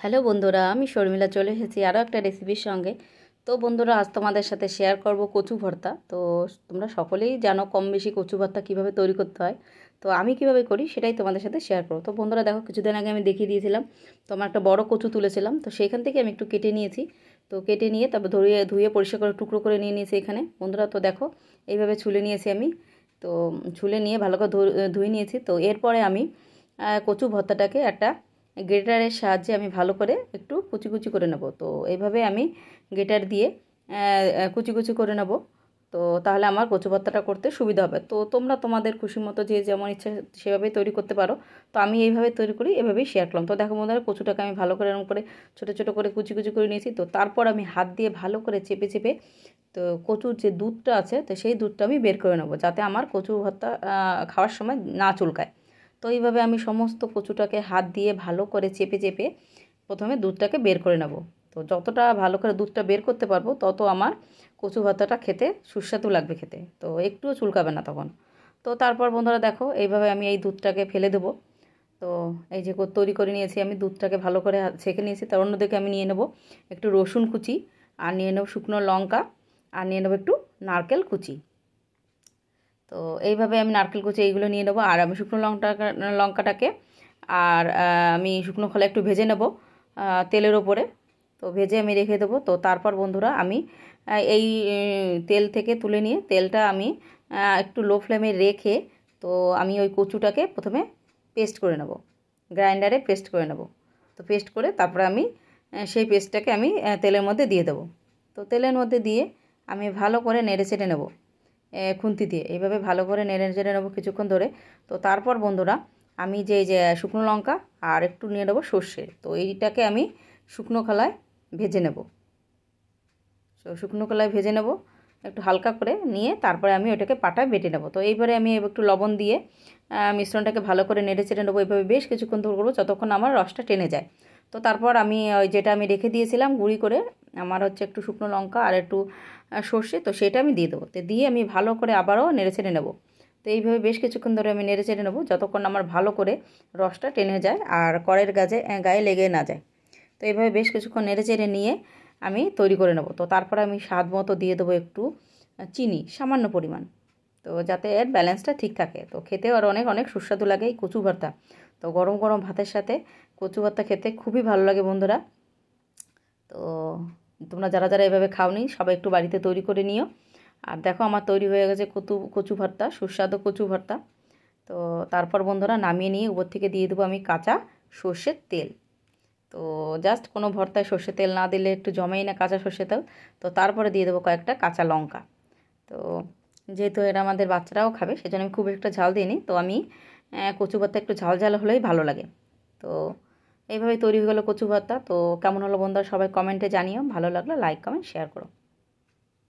Hello বন্ধুরা, আমি শর্মিলা চলে এসেছি আরও একটা রেসিপির সঙ্গে। তো বন্ধুরা, আজ তোমাদের সাথে শেয়ার করব কচু ভর্তা। তো তোমরা সকলেই জানো কম বেশি কচু ভর্তা কীভাবে তৈরি করতে হয়। তো আমি কিভাবে করি সেটাই তোমাদের সাথে শেয়ার করব। তো বন্ধুরা দেখো, কিছুদিন আগে আমি দেখিয়ে দিয়েছিলাম, তো আমার একটা বড় কচু তুলেছিলাম, তো সেইখান থেকে আমি একটু কেটে নিয়েছি। তো কেটে নিয়ে তারপর ধুয়ে পরিষ্কার করে টুকরো করে নিয়ে নিয়েছি এখানে বন্ধুরা। তো দেখো, এইভাবে ছুলে নিয়েছি আমি। তো ছুলে নিয়ে ভালো করে ধুয়ে নিয়েছি। তো এরপরে আমি কচু ভর্তাটাকে একটা গ্রেটারের সাহায্যে আমি ভালো করে একটু কুচি কুচি করে নেব। তো এইভাবে আমি গ্রেটার দিয়ে কুচি কুচি করে নেব। তো তাহলে আমার কচু ভর্তাটা করতে সুবিধা হবে। তো তোমরা তোমাদের খুশি মতো যে যেমন ইচ্ছা সেভাবেই তৈরি করতে পারো। তো আমি এইভাবে তৈরি করি, এভাবেই শেয়ার করলাম। তো দেখো বন্ধুরা, কচুটাকে আমি ভালো করে এরকম করে ছোটো ছোটো করে কুচি কুচি করে নিয়েছি। তো তারপর আমি হাত দিয়ে ভালো করে চেপে চেপে, তো কচুর যে দুধটা আছে তো সেই দুধটা আমি বের করে নেবো, যাতে আমার কচু ভর্তা খাওয়ার সময় না চুলকায়। তো এইভাবে আমি সমস্ত কচুটাকে হাত দিয়ে ভালো করে চেপে চেপে প্রথমে দুধটাকে বের করে নেব। তো যতটা ভালো করে দুধটা বের করতে পারবো তত আমার কচু ভর্তাটা খেতে সুস্বাদু লাগবে খেতে, তো একটুও চুলকাবে না তখন। তো তারপর বন্ধুরা দেখো, এইভাবে আমি এই দুধটাকে ফেলে দেবো। তো এই যে তৈরি করে নিয়েছি আমি, দুধটাকে ভালো করে ছেঁকে নিয়েছি। তার অন্যদিকে আমি নিয়ে নেব একটু রসুন কুচি, আর নিয়ে নেব শুকনো লঙ্কা, আর নিয়ে নেব একটু নারকেল কুচি। তো এইভাবে আমি নারকেল কুচি এইগুলো নিয়ে নেবো। আর আমি শুকনো লঙ্কাটাকে আর আমি শুকনো খোলা একটু ভেজে নেব তেলের ওপরে। তো ভেজে আমি রেখে দেবো। তো তারপর বন্ধুরা আমি এই তেল থেকে তুলে নিয়ে তেলটা আমি একটু লো ফ্লেমে রেখে, তো আমি ওই কচুটাকে প্রথমে পেস্ট করে নেব, গ্রাইন্ডারে পেস্ট করে নেব। তো পেস্ট করে তারপরে আমি সেই পেস্টটাকে আমি তেলের মধ্যে দিয়ে দেবো। তো তেলের মধ্যে দিয়ে আমি ভালো করে নেড়ে চেড়ে নেব খুন্তি দিয়ে, এইভাবে ভালো করে নেড়ে চেড়ে নেবো কিছুক্ষণ ধরে। তো তারপর বন্ধুরা আমি যে শুকনো লঙ্কা আর একটু নিয়ে নেবো সর্ষে, তো এইটাকে আমি শুকনো খোলায় ভেজে নেব। শুকনো খোলায় ভেজে নেব একটু হালকা করে নিয়ে, তারপরে আমি ওটাকে পাটায় বেটে নেব। তো এইবারে আমি একটু লবণ দিয়ে মিশ্রণটাকে ভালো করে নেড়ে চেড়ে নেবো। এইভাবে বেশ কিছুক্ষণ ধরে করবো যতক্ষণ আমার রসটা টেনে যায়। তো তারপর আমি ওই যেটা আমি রেখে দিয়েছিলাম গুঁড়ি করে, আমার হচ্ছে একটু শুকনো লঙ্কা আর একটু সর্ষে, তো সেটা আমি দিয়ে দেবো। তো দিয়ে আমি ভালো করে আবারও নেড়ে চেড়ে নেব। তো এইভাবে বেশ কিছুক্ষণ ধরে আমি নেড়ে চেড়ে নেবো যতক্ষণ আমার ভালো করে রসটা টেনে যায় আর কড়াইয়ের গায়ে লেগে না যায়। তো এইভাবে বেশ কিছুক্ষণ নেড়ে চেড়ে নিয়ে আমি তৈরি করে নেব। তো তারপরে আমি স্বাদ মতো দিয়ে দেবো একটু চিনি, সামান্য পরিমাণ, তো যাতে এর ব্যালেন্সটা ঠিক থাকে। তো খেতেও আর অনেক অনেক সুস্বাদু লাগে এই কচু ভর্তা। তো গরম গরম ভাতের সাথে কচু ভর্তা খেতে খুবই ভালো লাগে বন্ধুরা। তো তোমরা যারা যারা এভাবে খাওনি সবাই একটু বাড়িতে তৈরি করে নিও। আর দেখো আমার তৈরি হয়ে গেছে কচু ভর্তা, সুস্বাদু কচু ভর্তা। তো তারপর বন্ধুরা নামিয়ে নিয়ে উপর থেকে দিয়ে দেবো আমি কাঁচা সর্ষের তেল। তো জাস্ট কোনো ভর্তায় সর্ষের তেল না দিলে একটু জমেই না কাঁচা সর্ষের তেল। তো তারপরে দিয়ে দেবো কয়েকটা কাঁচা লঙ্কা। তো যেহেতু এরা আমাদের বাচ্চারাও খাবে সেজন্য আমি খুব একটা ঝাল দিইনি। তো আমি কচু ভর্তা একটু ঝাল ঝাল হলেই ভালো লাগে। তো এইভাবেই তৈরি হয়ে গেলো কচু ভর্তা। তো কেমন হলো বন্ধুরা সবাই কমেন্টে জানিও, ভালো লাগলে লাইক কমেন্ট শেয়ার করো।